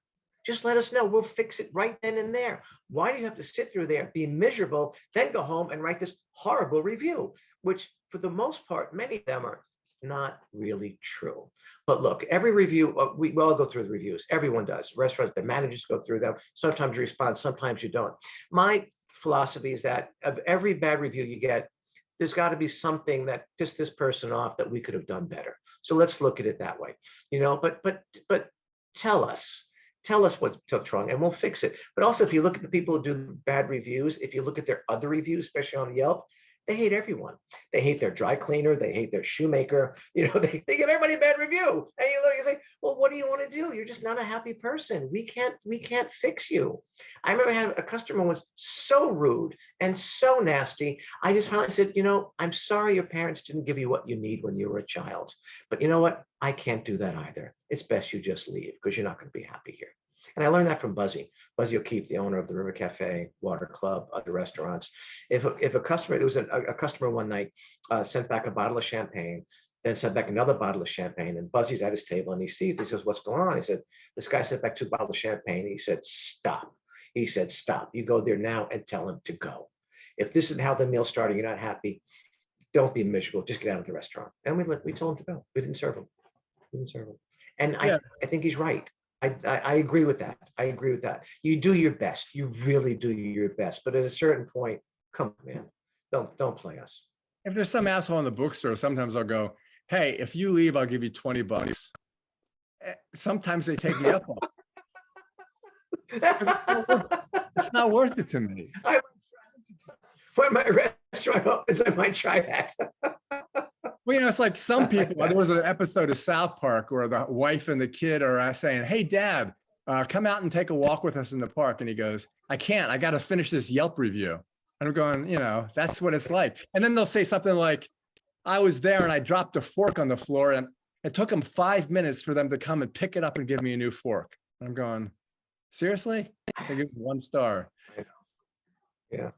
Just let us know. We'll fix it right then and there. Why do you have to sit through there, be miserable, then go home and write this horrible review, which for the most part, many of them are not really true. But look, every review, we all go through the reviews. Everyone does. Restaurants, the managers go through them. Sometimes you respond, sometimes you don't. My philosophy is that of every bad review you get, there's got to be something that pissed this person off that we could have done better. So let's look at it that way, you know. But tell us what's wrong, and we'll fix it. But also, if you look at the people who do bad reviews, if you look at their other reviews, especially on Yelp, they hate everyone. They hate their dry cleaner. They hate their shoemaker. You know, they give everybody a bad review. And you look, you say, well, what do you want to do? You're just not a happy person. We can't fix you. I remember I had a customer was so rude and so nasty. I just finally said, you know, I'm sorry your parents didn't give you what you need when you were a child. But you know what? I can't do that either. It's best you just leave, because you're not going to be happy here. And I learned that from Buzzy O'Keefe, the owner of the River Café, Water Club, other restaurants. If a customer, there was a customer one night sent back a bottle of champagne, then sent back another bottle of champagne, and Buzzy's at his table and he says, what's going on? He said, this guy sent back 2 bottles of champagne. He said, stop. He said, stop. You go there now and tell him to go. If this is how the meal started, you're not happy, don't be miserable. Just get out of the restaurant. And we told him to go. We didn't serve him. And I think he's right. I agree with that. I agree with that. You do your best. You really do your best. But at a certain point, come on, man, don't play us. If there's some asshole in the bookstore, sometimes I'll go, hey, if you leave, I'll give you $20. Sometimes they take me up on it. It's not worth it to me. When my restaurant restaurant opens, I might try that. Well, it's like some people, there was an episode of South Park where the wife and the kid are saying, hey, Dad, come out and take a walk with us in the park. And he goes, I can't, I got to finish this Yelp review. And I'm going, that's what it's like. And then they'll say something like, I was there and I dropped a fork on the floor and it took them 5 minutes for them to come and pick it up and give me a new fork. And I'm going, seriously? They give 1 star. I know. Yeah,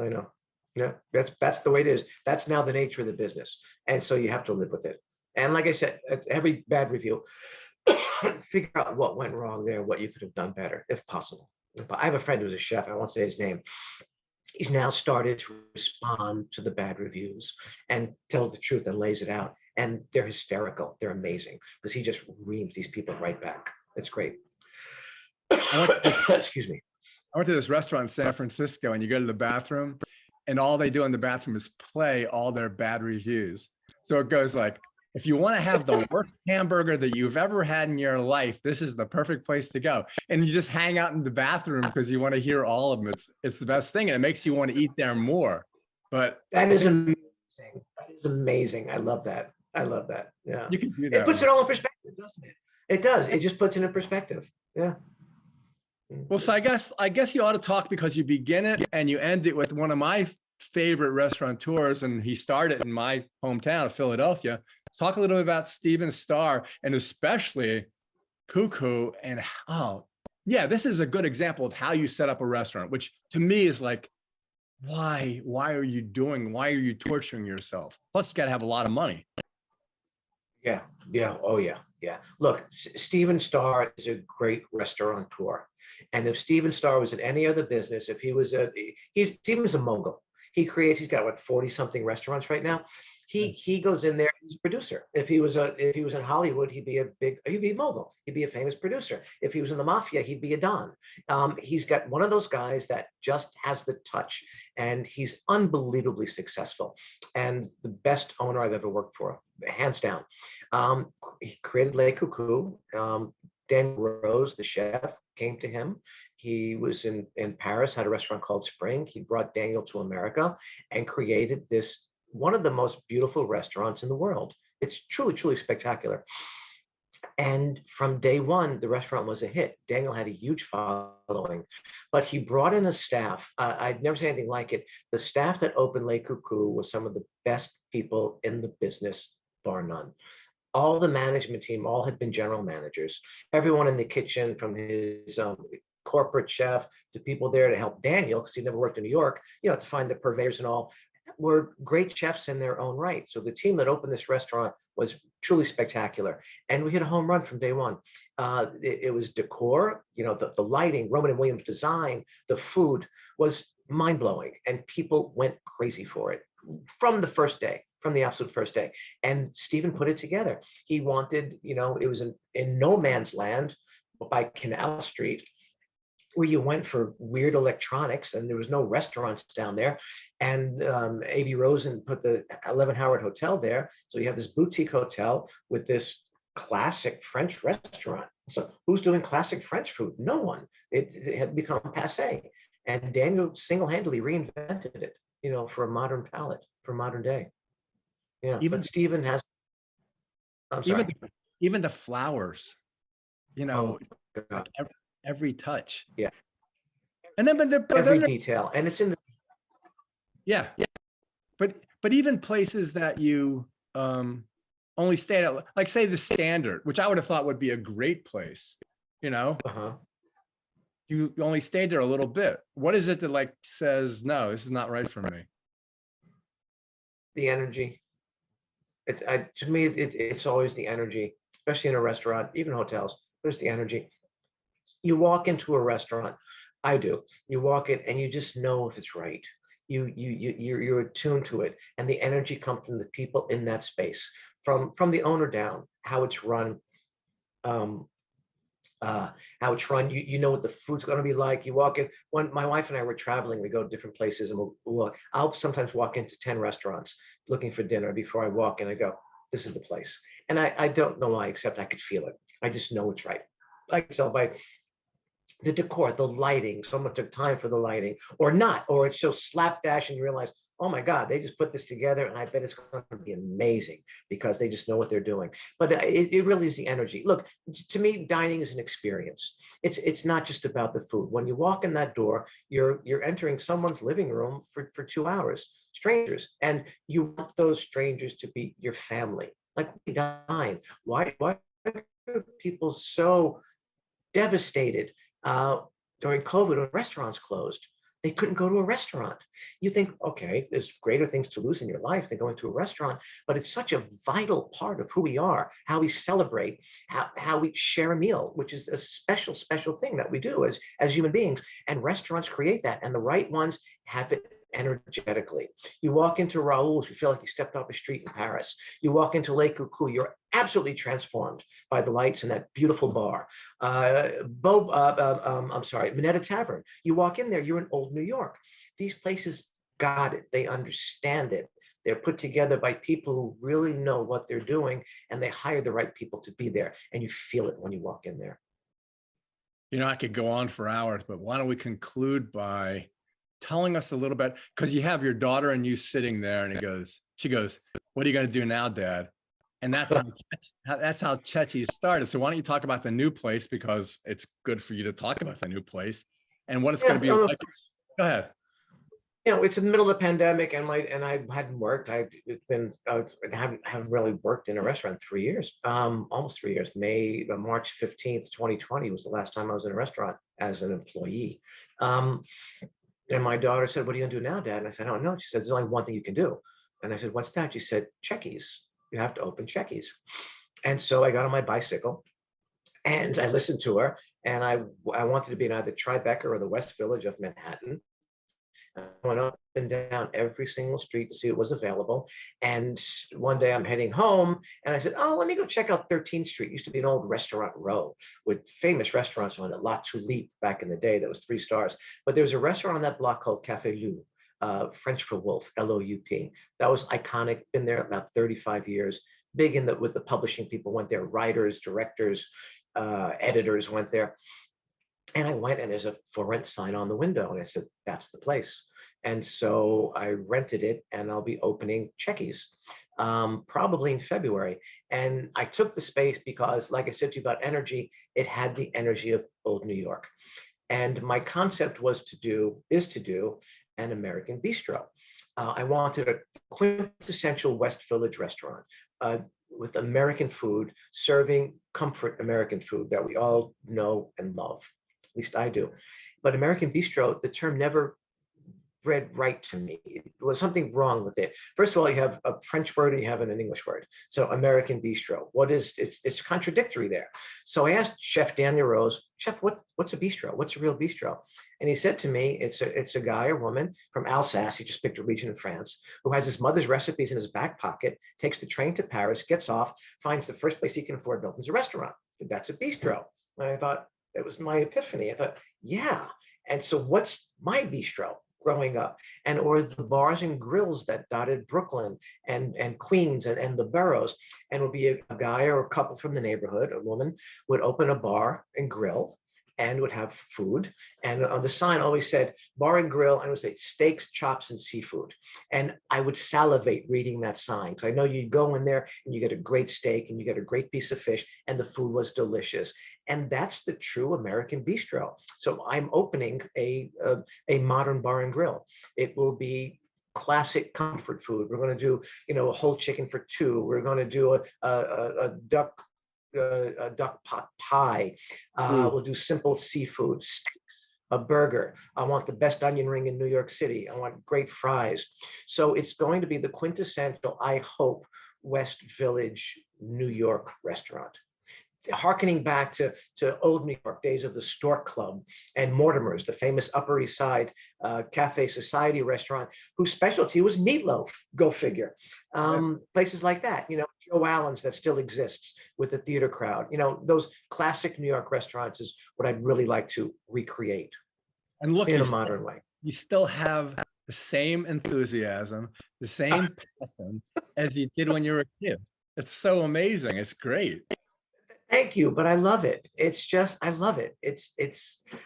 I know. Yeah, that's the way it is. That's now the nature of the business. And so you have to live with it. And like I said, at every bad review, figure out what went wrong there, what you could have done better, if possible. But I have a friend who's a chef, I won't say his name. He's now started to respond to the bad reviews and tells the truth and lays it out. And they're hysterical. They're amazing because he just reams these people right back. It's great. Excuse me. I went to this restaurant in San Francisco and you go to the bathroom and all they do in the bathroom is play all their bad reviews. So it goes like, if you want to have the worst hamburger that you've ever had in your life, this is the perfect place to go. And you just hang out in the bathroom because you want to hear all of them. It's the best thing. And it makes you want to eat there more. But that is amazing. That is amazing. I love that. I love that. Yeah. You can do that. It puts it all in perspective, doesn't it? It does. It just puts it in perspective. Yeah. Well, so I guess you ought to talk because you begin it and you end it with one of my favorite restaurateurs, and he started in my hometown of Philadelphia. Talk a little bit about Stephen Starr and especially Coucou. And this is a good example of how you set up a restaurant, which to me is like, why are you torturing yourself? Plus, you got to have a lot of money. Yeah. Oh, yeah. Look, Stephen Starr is a great restaurateur. And if Stephen Starr was in any other business, if he was Stephen's a mogul. He's got what, 40 something restaurants right now. He goes in there, he's a producer. If he was in Hollywood, he'd be a mogul. He'd be a famous producer. If he was in the mafia, he'd be a don. He's got one of those guys that just has the touch, and he's unbelievably successful and the best owner I've ever worked for, hands down. He created Le Coucou. Dan Rose, the chef, came to him. He was in Paris, had a restaurant called Spring. He brought Daniel to America and created this, one of the most beautiful restaurants in the world. It's truly, truly spectacular. And from day one, the restaurant was a hit. Daniel had a huge following, but he brought in a staff. I'd never seen anything like it. The staff that opened Le Coucou was some of the best people in the business, bar none. All the management team, all had been general managers. Everyone in the kitchen, from his corporate chef to people there to help Daniel, because he never worked in New York, to find the purveyors and all, were great chefs in their own right. So the team that opened this restaurant was truly spectacular. And we hit a home run from day one. It was decor, the lighting, Roman and Williams design, the food was mind-blowing, and people went crazy for it from the first day. From the absolute first day. And Stephen put it together. He wanted, it was in no man's land by Canal Street, where you went for weird electronics, and there was no restaurants down there. And A.B. Rosen put the 11 Howard Hotel there. So you have this boutique hotel with this classic French restaurant. So who's doing classic French food? No one. It had become passé. And Daniel single-handedly reinvented it, for a modern palate, for modern day. Yeah, even Stephen has. I'm sorry. Even the flowers, like every touch. Yeah. And then, every detail, and it's in the. Yeah. But even places that you only stayed at, like say the Standard, which I would have thought would be a great place, Uh-huh. You only stayed there a little bit. What is it that says, no, this is not right for me? The energy. To me, it's always the energy, especially in a restaurant, even hotels. There's the energy. You walk into a restaurant, I do. You walk in and you just know if it's right. You're attuned to it, and the energy comes from the people in that space, from the owner down, how it's run. How it's run, you know what the food's going to be like. You walk in. When my wife and I were traveling, we go to different places, and I'll sometimes walk into 10 restaurants looking for dinner. Before I walk in, I go, this is the place. And I don't know why, except I could feel it. I just know it's right. I can tell by the decor, the lighting, someone took time for the lighting or not, or it's so slapdash and you realize, oh my God, they just put this together and I bet it's going to be amazing because they just know what they're doing. But it really is the energy. Look, to me, dining is an experience. It's not just about the food. When you walk in that door, you're entering someone's living room for 2 hours, strangers, and you want those strangers to be your family. Like we dine. Why are people so devastated during COVID when restaurants closed? They couldn't go to a restaurant. You think, okay, there's greater things to lose in your life than going to a restaurant, but it's such a vital part of who we are, how we celebrate, how we share a meal, which is a special, special thing that we do as human beings. And restaurants create that, and the right ones have it energetically. You walk into Raoul's, you feel like you stepped off a street in Paris. You walk into Lake Coucou, you're absolutely transformed by the lights in that beautiful bar. Minetta Tavern. You walk in there, you're in old New York. These places got it. They understand it. They're put together by people who really know what they're doing, and they hire the right people to be there. And you feel it when you walk in there. You know, I could go on for hours, but why don't we conclude by telling us a little bit, because you have your daughter and you sitting there, and she goes, what are you going to do now, Dad? And that's how Cecchi started. So why don't you talk about the new place, because it's good for you to talk about the new place and what it's going to be like. Go ahead. You know, it's in the middle of the pandemic, and I hadn't worked. I haven't really worked in a restaurant in 3 years, almost 3 years. March 15th, 2020 was the last time I was in a restaurant as an employee. And my daughter said, what are you gonna do now, Dad? And I said, I don't know. She said, there's only one thing you can do. And I said, what's that? She said, Cecchi's. You have to open Cecchi's. And so I got on my bicycle and I listened to her, and I wanted to be in either Tribeca or the West Village of Manhattan. I went up and down every single street to see what was available. And one day I'm heading home and I said, oh, let me go check out 13th Street. It used to be an old restaurant row with famous restaurants on it. La Tulipe back in the day, that was 3 stars. But there was a restaurant on that block called Café Louche, French for wolf, L-O-U-P. That was iconic, been there about 35 years. Big in with the publishing people went there, writers, directors, editors went there. And I went, and there's a for rent sign on the window. And I said, that's the place. And so I rented it, and I'll be opening Cecchi's probably in February. And I took the space because, like I said to you about energy, it had the energy of old New York. And my concept is to do an American bistro. I wanted a quintessential West Village restaurant with American food, serving comfort American food that we all know and love. At least I do. But American bistro, the term never read right to me. It was something wrong with it. First of all, you have a French word and you have an English word. So American bistro, it's contradictory there. So I asked Chef Daniel Rose, Chef, what's a bistro? What's a real bistro? And he said to me, it's a guy or woman from Alsace, he just picked a region in France, who has his mother's recipes in his back pocket, takes the train to Paris, gets off, finds the first place he can afford, and opens a restaurant. That's a bistro. And I thought, it was my epiphany. I thought, yeah. And so what's my bistro growing up? And or the bars and grills that dotted Brooklyn and Queens and the boroughs. And it would be a guy or a couple from the neighborhood, a woman would open a bar and grill and would have food. And on the sign always said bar and grill, and it would say steaks, chops, and seafood. And I would salivate reading that sign, because I know you go in there and you get a great steak and you get a great piece of fish, and the food was delicious. And that's the true American bistro. So I'm opening a modern bar and grill. It will be classic comfort food. We're going to do, a whole chicken for 2. We're going to do a duck pot pie. We'll do simple seafood, steaks, a burger. I want the best onion ring in New York City. I want great fries. So it's going to be the quintessential, I hope, West Village, New York restaurant. Harkening back to old New York days of the Stork Club and Mortimer's, the famous Upper East Side Cafe Society restaurant, whose specialty was meatloaf, go figure. Places like that, Joe Allen's that still exists with the theater crowd. Those classic New York restaurants is what I'd really like to recreate. And look, in a modern way. You still have the same enthusiasm, the same passion as you did when you were a kid. It's so amazing. It's great. Thank you, but I love it. It's just, I love it.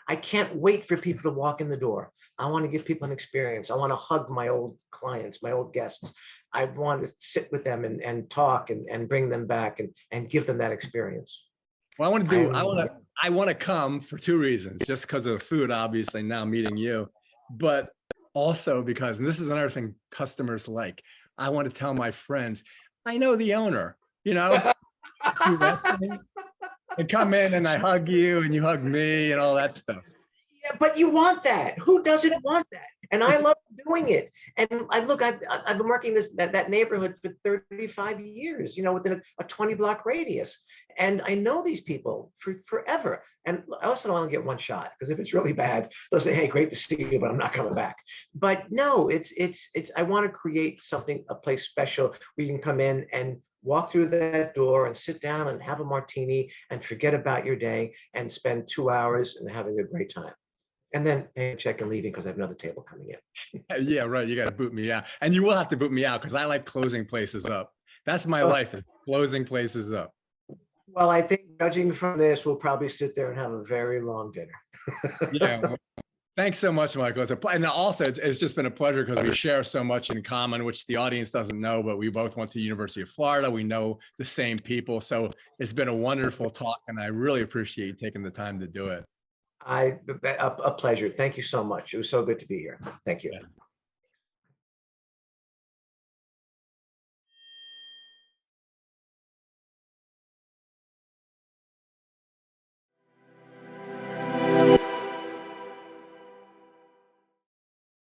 I can't wait for people to walk in the door. I want to give people an experience. I want to hug my old clients, my old guests. I want to sit with them and talk and bring them back and give them that experience. Well, I want to come for two reasons, just because of the food, obviously now meeting you, but also because, and this is another thing customers like, I want to tell my friends, I know the owner, you know, and come in and I hug you and you hug me and all that stuff. Yeah, but you want that. Who doesn't want that? And I love doing it. And I've been working that neighborhood for 35 years, you know, within a 20-block radius. And I know these people for forever. And I also don't want to get one shot, because if it's really bad, they'll say, hey, great to see you, but I'm not coming back. But no, I want to create something, a place special where you can come in and walk through that door and sit down and have a martini and forget about your day and spend 2 hours and having a great time. And then pay a check and leaving because I have another table coming in. Yeah, right. You got to boot me out. And you will have to boot me out because I like closing places up. That's my life, is closing places up. Well, I think judging from this, we'll probably sit there and have a very long dinner. Yeah. Well, thanks so much, Michael. And also, it's just been a pleasure because we share so much in common, which the audience doesn't know, but we both went to the University of Florida. We know the same people. So it's been a wonderful talk, and I really appreciate you taking the time to do it. A pleasure. Thank you so much. It was so good to be here. Thank you. Yeah.